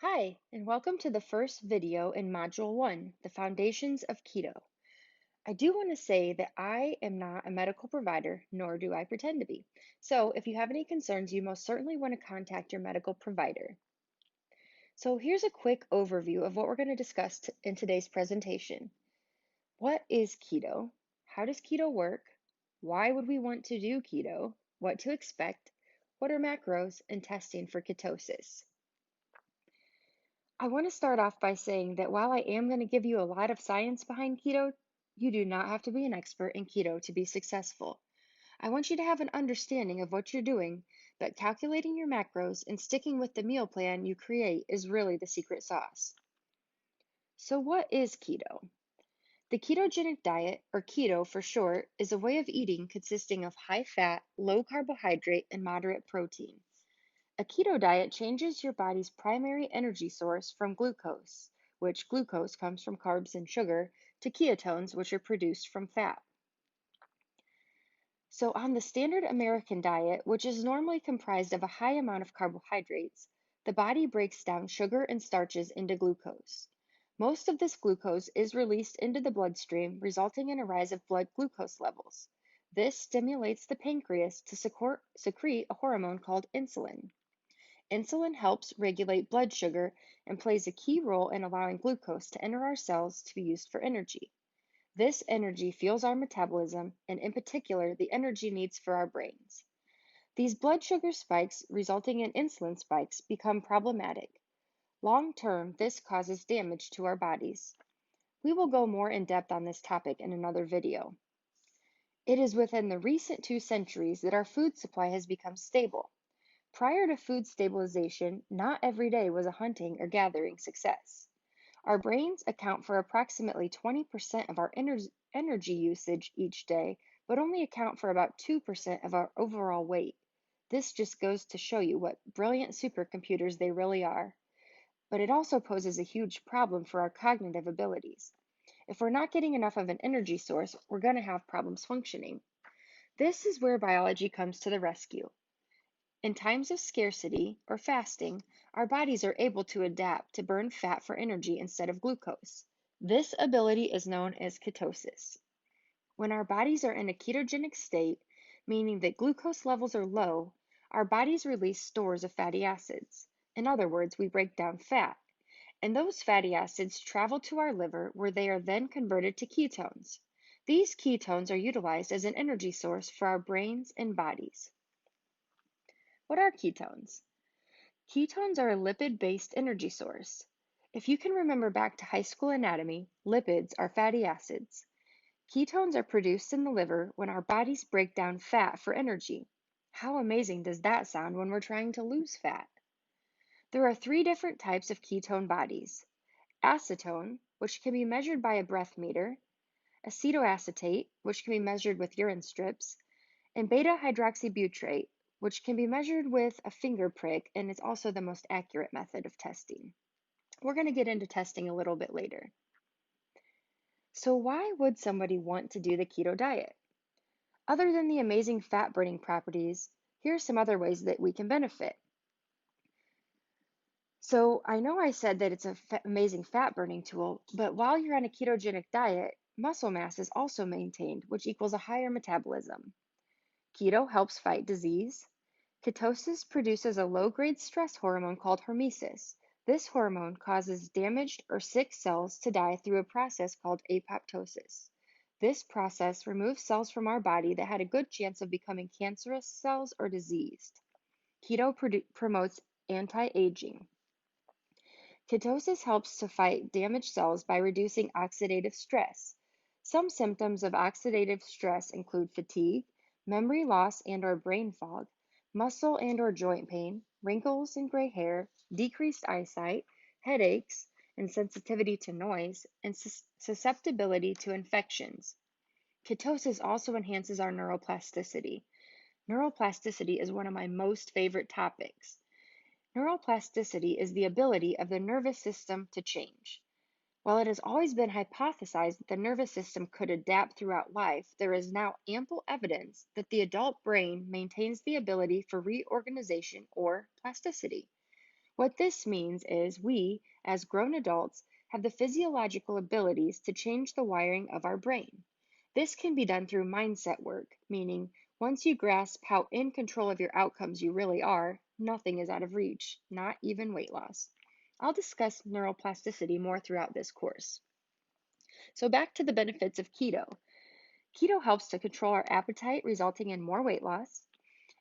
Hi, and welcome to the first video in Module 1, the Foundations of Keto. I do want to say that I am not a medical provider, nor do I pretend to be. So if you have any concerns, you most certainly want to contact your medical provider. So here's a quick overview of what we're going to discuss in today's presentation. What is keto? How does keto work? Why would we want to do keto? What to expect? What are macros and testing for ketosis? I want to start off by saying that while I am going to give you a lot of science behind keto, you do not have to be an expert in keto to be successful. I want you to have an understanding of what you're doing, but calculating your macros and sticking with the meal plan you create is really the secret sauce. So, what is keto? The ketogenic diet, or keto for short, is a way of eating consisting of high fat, low carbohydrate, and moderate protein. A keto diet changes your body's primary energy source from glucose, which glucose comes from carbs and sugar, to ketones, which are produced from fat. So, on the standard American diet, which is normally comprised of a high amount of carbohydrates, the body breaks down sugar and starches into glucose. Most of this glucose is released into the bloodstream, resulting in a rise of blood glucose levels. This stimulates the pancreas to secrete a hormone called insulin. Insulin helps regulate blood sugar and plays a key role in allowing glucose to enter our cells to be used for energy. This energy fuels our metabolism and, in particular, the energy needs for our brains. These blood sugar spikes, resulting in insulin spikes, become problematic. Long term, this causes damage to our bodies. We will go more in depth on this topic in another video. It is within the recent 2 centuries that our food supply has become stable. Prior to food stabilization, not every day was a hunting or gathering success. Our brains account for approximately 20% of our energy usage each day, but only account for about 2% of our overall weight. This just goes to show you what brilliant supercomputers they really are. But it also poses a huge problem for our cognitive abilities. If we're not getting enough of an energy source, we're going to have problems functioning. This is where biology comes to the rescue. In times of scarcity or fasting, our bodies are able to adapt to burn fat for energy instead of glucose. This ability is known as ketosis. When our bodies are in a ketogenic state, meaning that glucose levels are low, our bodies release stores of fatty acids. In other words, we break down fat, and those fatty acids travel to our liver where they are then converted to ketones. These ketones are utilized as an energy source for our brains and bodies. What are ketones? Ketones are a lipid-based energy source. If you can remember back to high school anatomy, lipids are fatty acids. Ketones are produced in the liver when our bodies break down fat for energy. How amazing does that sound when we're trying to lose fat? There are 3 different types of ketone bodies: acetone, which can be measured by a breath meter; acetoacetate, which can be measured with urine strips; and beta hydroxybutyrate, which can be measured with a finger prick and is also the most accurate method of testing. We're going to get into testing a little bit later. So why would somebody want to do the keto diet? Other than the amazing fat burning properties, here are some other ways that we can benefit. So I know I said that it's an amazing fat burning tool, but while you're on a ketogenic diet, muscle mass is also maintained, which equals a higher metabolism. Keto helps fight disease. Ketosis produces a low-grade stress hormone called hormesis. This hormone causes damaged or sick cells to die through a process called apoptosis. This process removes cells from our body that had a good chance of becoming cancerous cells or diseased. Keto promotes anti-aging. Ketosis helps to fight damaged cells by reducing oxidative stress. Some symptoms of oxidative stress include fatigue, memory loss and/or brain fog, muscle and/or joint pain, wrinkles and gray hair, decreased eyesight, headaches, and sensitivity to noise, and susceptibility to infections. Ketosis also enhances our neuroplasticity. Neuroplasticity is one of my most favorite topics. Neuroplasticity is the ability of the nervous system to change. While it has always been hypothesized that the nervous system could adapt throughout life, there is now ample evidence that the adult brain maintains the ability for reorganization or plasticity. What this means is we, as grown adults, have the physiological abilities to change the wiring of our brain. This can be done through mindset work, meaning once you grasp how in control of your outcomes you really are, nothing is out of reach, not even weight loss. I'll discuss neuroplasticity more throughout this course. So, back to the benefits of keto. Keto helps to control our appetite, resulting in more weight loss.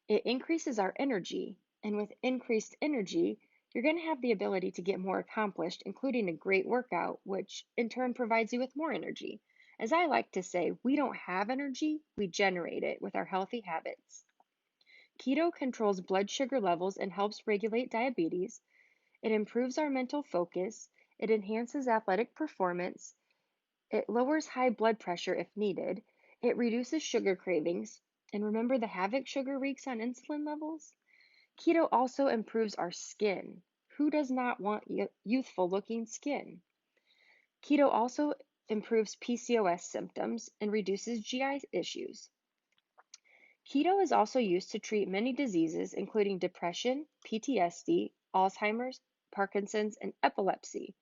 It increases our energy, and with increased energy, you're going to have the ability to get more accomplished, including a great workout, which in turn provides you with more energy. As I like to say, we don't have energy, we generate it with our healthy habits. Keto controls blood sugar levels and helps regulate diabetes. It improves our mental focus. It enhances athletic performance. It lowers high blood pressure if needed. It reduces sugar cravings. And remember the havoc sugar wreaks on insulin levels? Keto also improves our skin. Who does not want youthful looking skin? Keto also improves PCOS symptoms and reduces GI issues. Keto is also used to treat many diseases, including depression, PTSD, Alzheimer's, Parkinson's, and epilepsy,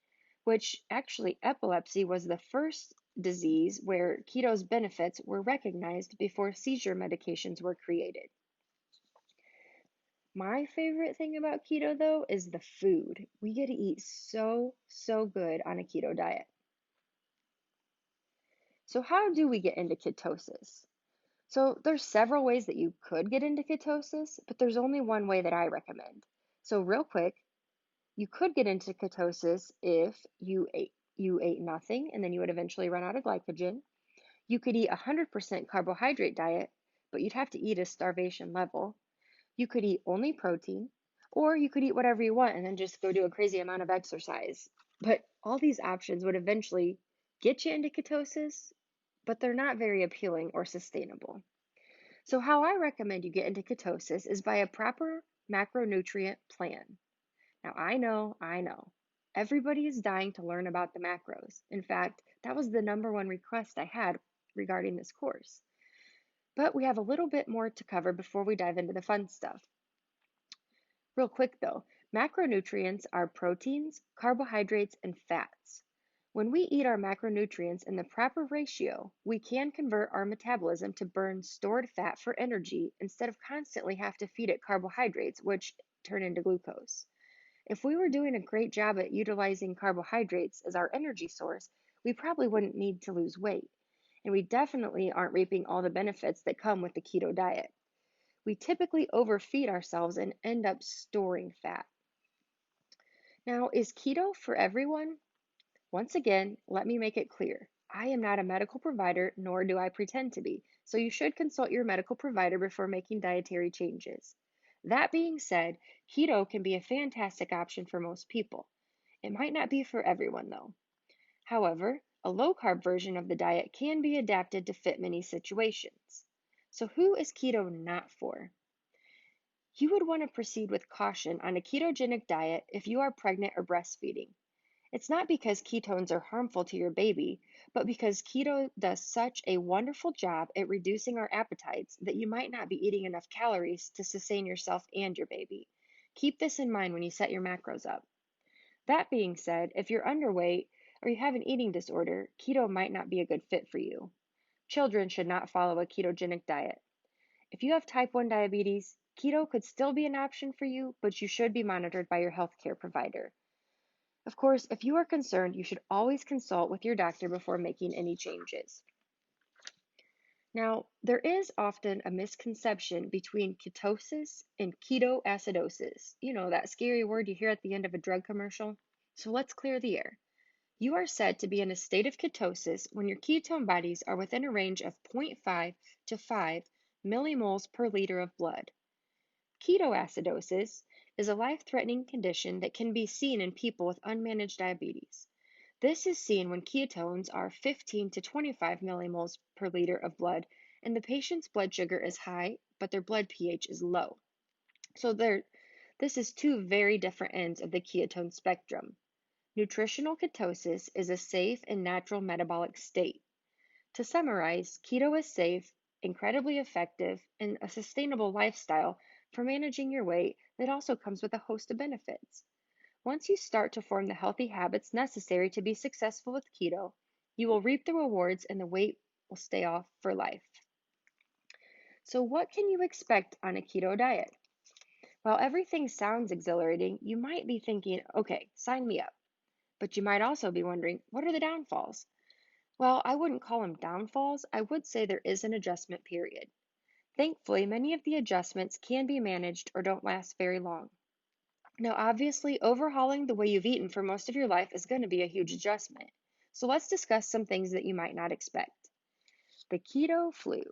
which actually, epilepsy was the first disease where keto's benefits were recognized before seizure medications were created. My favorite thing about keto, though, is the food. We get to eat so good on a keto diet. So, how do we get into ketosis? So, there's several ways that you could get into ketosis, but there's only one way that I recommend. So, real quick, you could get into ketosis if you ate nothing and then you would eventually run out of glycogen. You could eat a 100% carbohydrate diet, but you'd have to eat a starvation level. You could eat only protein, or you could eat whatever you want and then just go do a crazy amount of exercise. But all these options would eventually get you into ketosis, but they're not very appealing or sustainable. So, how I recommend you get into ketosis is by a proper macronutrient plan. Now, I know, everybody is dying to learn about the macros. In fact, that was the number one request I had regarding this course. But we have a little bit more to cover before we dive into the fun stuff. Real quick though, macronutrients are proteins, carbohydrates, and fats. When we eat our macronutrients in the proper ratio, we can convert our metabolism to burn stored fat for energy instead of constantly have to feed it carbohydrates, which turn into glucose. If we were doing a great job at utilizing carbohydrates as our energy source, we probably wouldn't need to lose weight. And we definitely aren't reaping all the benefits that come with the keto diet. We typically overfeed ourselves and end up storing fat. Now, is keto for everyone? Once again, let me make it clear. I am not a medical provider, nor do I pretend to be, so you should consult your medical provider before making dietary changes. That being said, keto can be a fantastic option for most people. It might not be for everyone, though. However, a low carb version of the diet can be adapted to fit many situations. So, who is keto not for? You would want to proceed with caution on a ketogenic diet if you are pregnant or breastfeeding. It's not because ketones are harmful to your baby, but because keto does such a wonderful job at reducing our appetites that you might not be eating enough calories to sustain yourself and your baby. Keep this in mind when you set your macros up. That being said, if you're underweight or you have an eating disorder, keto might not be a good fit for you. Children should not follow a ketogenic diet. If you have type 1 diabetes, keto could still be an option for you, but you should be monitored by your healthcare provider. Of course, if you are concerned, you should always consult with your doctor before making any changes. Now, there is often a misconception between ketosis and ketoacidosis. You know, that scary word you hear at the end of a drug commercial. So let's clear the air. You are said to be in a state of ketosis when your ketone bodies are within a range of 0.5 to 5 millimoles per liter of blood. Ketoacidosis is a life-threatening condition that can be seen in people with unmanaged diabetes. This is seen when ketones are 15 to 25 millimoles per liter of blood and the patient's blood sugar is high, but their blood pH is low. So this is two very different ends of the ketone spectrum. Nutritional ketosis is a safe and natural metabolic state. To summarize, keto is safe, incredibly effective, and a sustainable lifestyle for managing your weight that also comes with a host of benefits. once you start to form the healthy habits necessary to be successful with keto, you will reap the rewards and the weight will stay off for life. So, what can you expect on a keto diet? While everything sounds exhilarating, you might be thinking, okay, sign me up. But you might also be wondering, what are the downfalls? Well, I wouldn't call them downfalls. I would say there is an adjustment period. Thankfully, many of the adjustments can be managed or don't last very long. Now, obviously, overhauling the way you've eaten for most of your life is going to be a huge adjustment. So let's discuss some things that you might not expect. The keto flu.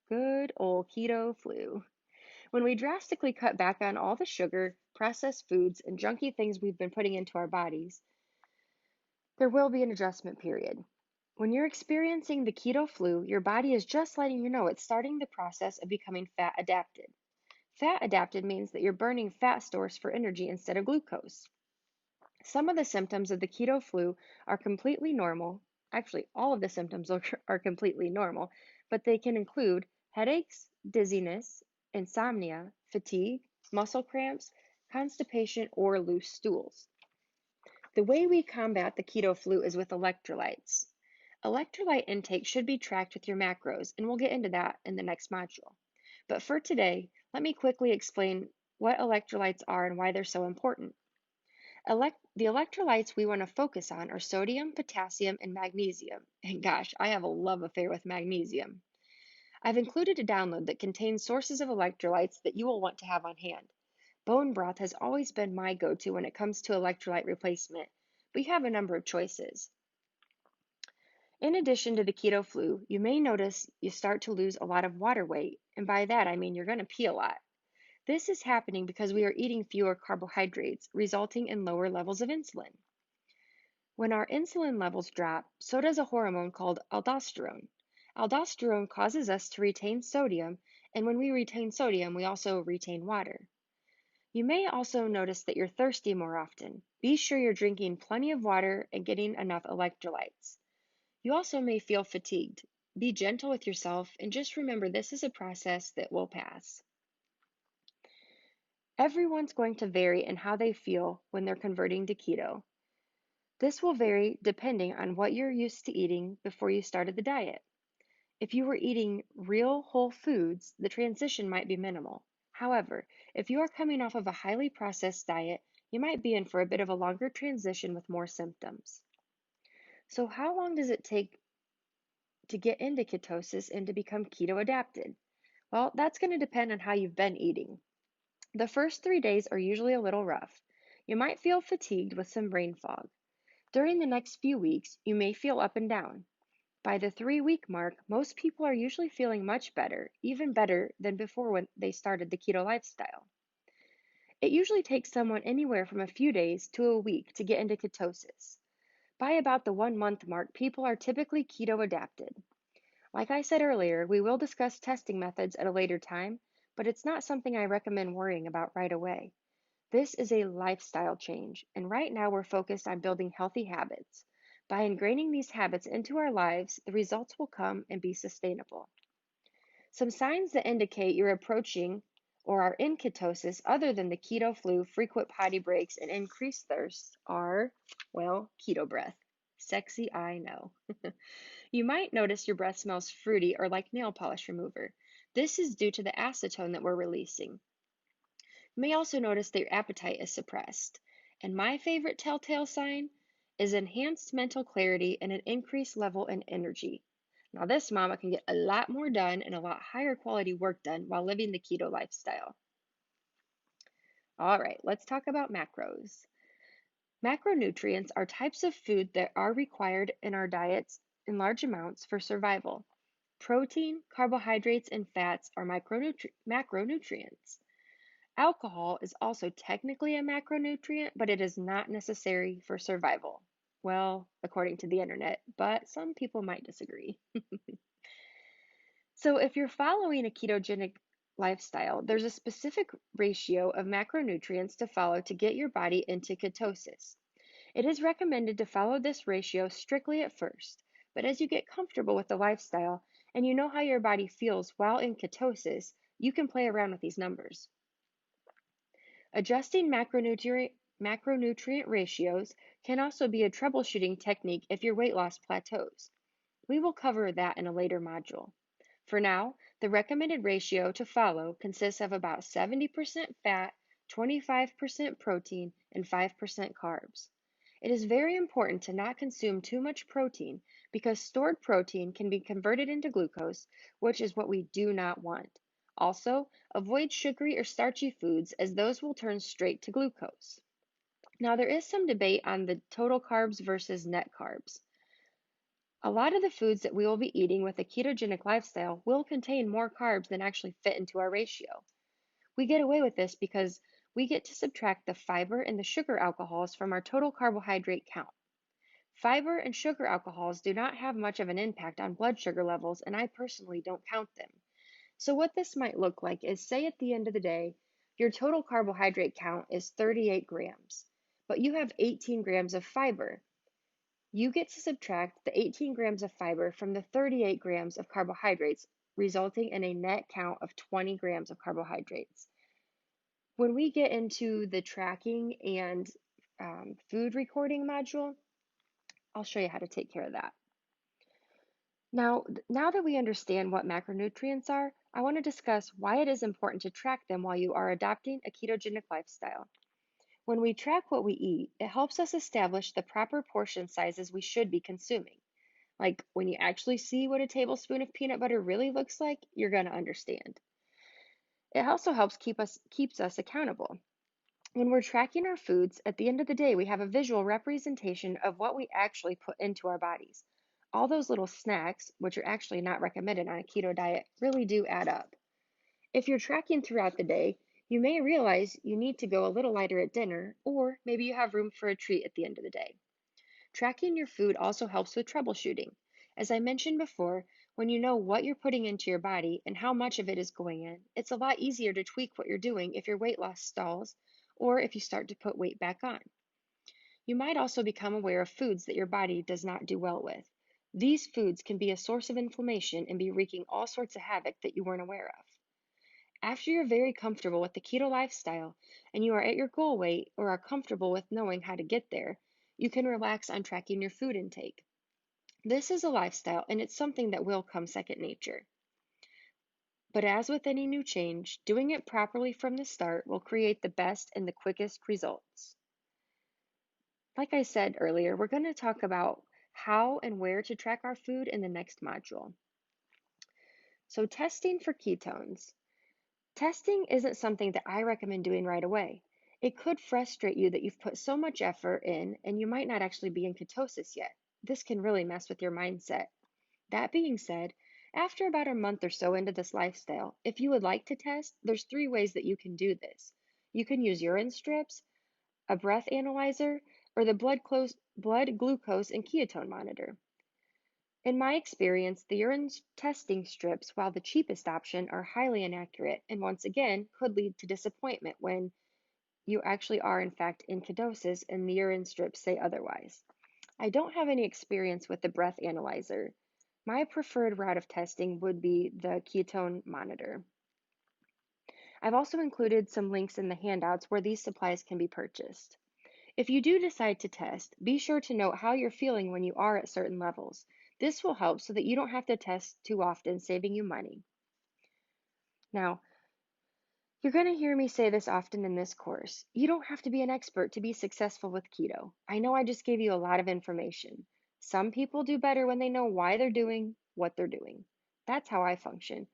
Good old keto flu. When we drastically cut back on all the sugar, processed foods, and junky things we've been putting into our bodies, there will be an adjustment period. When you're experiencing the keto flu, your body is just letting you know it's starting the process of becoming fat adapted. Fat adapted means that you're burning fat stores for energy instead of glucose. Some of the symptoms of the keto flu are completely normal. Actually, all of the symptoms are completely normal, but they can include headaches, dizziness, insomnia, fatigue, muscle cramps, constipation, or loose stools. The way we combat the keto flu is with electrolytes. Electrolyte intake should be tracked with your macros, and we'll get into that in the next module. But for today, let me quickly explain what electrolytes are and why they're so important. The electrolytes we want to focus on are sodium, potassium, and magnesium. And gosh, I have a love affair with magnesium. I've included a download that contains sources of electrolytes that you will want to have on hand. Bone broth has always been my go-to when it comes to electrolyte replacement, but you have a number of choices. In addition to the keto flu, you may notice you start to lose a lot of water weight, and by that I mean you're going to pee a lot. This is happening because we are eating fewer carbohydrates, resulting in lower levels of insulin. When our insulin levels drop, so does a hormone called aldosterone. Aldosterone causes us to retain sodium, and when we retain sodium, we also retain water. You may also notice that you're thirsty more often. Be sure you're drinking plenty of water and getting enough electrolytes. You also may feel fatigued. Be gentle with yourself and just remember this is a process that will pass. Everyone's going to vary in how they feel when they're converting to keto. This will vary depending on what you're used to eating before you started the diet. If you were eating real whole foods, the transition might be minimal. However, if you are coming off of a highly processed diet, you might be in for a bit of a longer transition with more symptoms. So, how long does it take to get into ketosis and to become keto adapted? Well, that's going to depend on how you've been eating. The first 3 days are usually a little rough. You might feel fatigued with some brain fog. During the next few weeks, you may feel up and down. By the 3 week mark, most people are usually feeling much better, even better than before when they started the keto lifestyle. It usually takes someone anywhere from a few days to a week to get into ketosis. By about the 1 month mark, people are typically keto adapted. Like I said earlier, we will discuss testing methods at a later time, but it's not something I recommend worrying about right away. This is a lifestyle change, and right now we're focused on building healthy habits. By ingraining these habits into our lives, the results will come and be sustainable. Some signs that indicate you're approaching or are in ketosis, other than the keto flu, frequent potty breaks, and increased thirst, are, well, keto breath. Sexy, I know. You might notice your breath smells fruity or like nail polish remover. This is due to the acetone that we're releasing. You may also notice that your appetite is suppressed. And my favorite telltale sign is enhanced mental clarity and an increased level in energy. Now, this mama can get a lot more done and a lot higher quality work done while living the keto lifestyle. All right, let's talk about macros. Macronutrients are types of food that are required in our diets in large amounts for survival. Protein, carbohydrates, and fats are macronutrients. Alcohol is also technically a macronutrient, but it is not necessary for survival. Well, according to the internet, but some people might disagree. So, if you're following a ketogenic lifestyle, there's a specific ratio of macronutrients to follow to get your body into ketosis. It is recommended to follow this ratio strictly at first, but as you get comfortable with the lifestyle and you know how your body feels while in ketosis, you can play around with these numbers. Adjusting Macronutrient ratios can also be a troubleshooting technique if your weight loss plateaus. We will cover that in a later module. For now, the recommended ratio to follow consists of about 70% fat, 25% protein, and 5% carbs. It is very important to not consume too much protein because stored protein can be converted into glucose, which is what we do not want. Also, avoid sugary or starchy foods as those will turn straight to glucose. Now, there is some debate on the total carbs versus net carbs. A lot of the foods that we will be eating with a ketogenic lifestyle will contain more carbs than actually fit into our ratio. We get away with this because we get to subtract the fiber and the sugar alcohols from our total carbohydrate count. Fiber and sugar alcohols do not have much of an impact on blood sugar levels, and I personally don't count them. So, what this might look like is say at the end of the day, your total carbohydrate count is 38 grams, but you have 18 grams of fiber. You get to subtract the 18 grams of fiber from the 38 grams of carbohydrates, resulting in a net count of 20 grams of carbohydrates. When we get into the tracking and food recording module, I'll show you how to take care of that. Now that we understand what macronutrients are, I want to discuss why it is important to track them while you are adopting a ketogenic lifestyle. When we track what we eat, it helps us establish the proper portion sizes we should be consuming. Like when you actually see what a tablespoon of peanut butter really looks like, you're going to understand. It also helps keeps us accountable. When we're tracking our foods, at the end of the day, we have a visual representation of what we actually put into our bodies. All those little snacks, which are actually not recommended on a keto diet, really do add up. If you're tracking throughout the day, you may realize you need to go a little lighter at dinner, or maybe you have room for a treat at the end of the day. Tracking your food also helps with troubleshooting. As I mentioned before, when you know what you're putting into your body and how much of it is going in, it's a lot easier to tweak what you're doing if your weight loss stalls or if you start to put weight back on. You might also become aware of foods that your body does not do well with. These foods can be a source of inflammation and be wreaking all sorts of havoc that you weren't aware of. After you're very comfortable with the keto lifestyle and you are at your goal weight or are comfortable with knowing how to get there, you can relax on tracking your food intake. This is a lifestyle and it's something that will come second nature. But as with any new change, doing it properly from the start will create the best and the quickest results. Like I said earlier, we're going to talk about how and where to track our food in the next module. So, testing for ketones. Testing isn't something that I recommend doing right away. It could frustrate you that you've put so much effort in and you might not actually be in ketosis yet. This can really mess with your mindset. That being said, after about a month or so into this lifestyle, if you would like to test, there's 3 ways that you can do this. You can use urine strips, a breath analyzer, or the blood glucose and ketone monitor. In my experience, the urine testing strips, while the cheapest option, are highly inaccurate and once again could lead to disappointment when you actually are in fact in ketosis and the urine strips say otherwise. I don't have any experience with the breath analyzer. My preferred route of testing would be the ketone monitor. I've also included some links in the handouts where these supplies can be purchased. If you do decide to test, be sure to note how you're feeling when you are at certain levels. This will help so that you don't have to test too often, saving you money. Now, you're going to hear me say this often in this course. You don't have to be an expert to be successful with keto. I know I just gave you a lot of information. Some people do better when they know why they're doing what they're doing. That's how I function.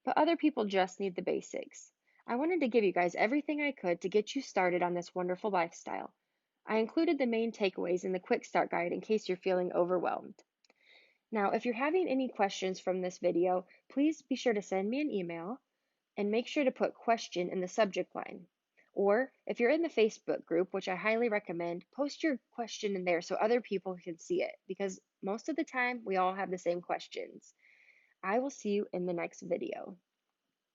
But other people just need the basics. I wanted to give you guys everything I could to get you started on this wonderful lifestyle. I included the main takeaways in the quick start guide in case you're feeling overwhelmed. Now, if you're having any questions from this video, please be sure to send me an email and make sure to put question in the subject line. Or if you're in the Facebook group, which I highly recommend, post your question in there so other people can see it because most of the time we all have the same questions. I will see you in the next video.